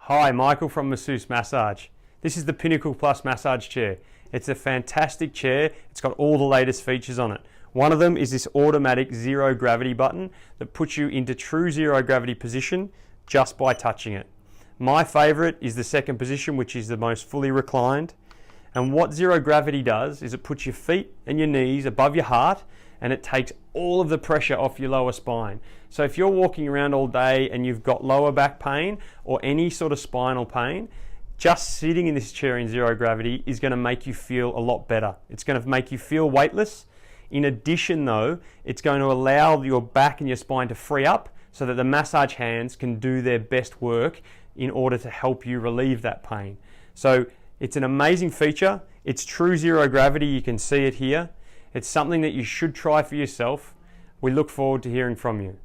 Hi, Michael from Masseuse Massage. This is the Pinnacle Plus Massage Chair. It's a fantastic chair. It's got all the latest features on it. One of them is this automatic zero gravity button that puts you into true zero gravity position just by touching it. My favorite is the second position, which is the most fully reclined. And what zero gravity does is it puts your feet and your knees above your heart, and it takes all of the pressure off your lower spine. So if you're walking around all day and you've got lower back pain or any sort of spinal pain, just sitting in this chair in zero gravity is going to make you feel a lot better. It's going to make you feel weightless. In addition though, it's going to allow your back and your spine to free up so that the massage hands can do their best work in order to help you relieve that pain. So it's an amazing feature. It's true zero gravity. You can see it here. It's something that you should try for yourself. We look forward to hearing from you.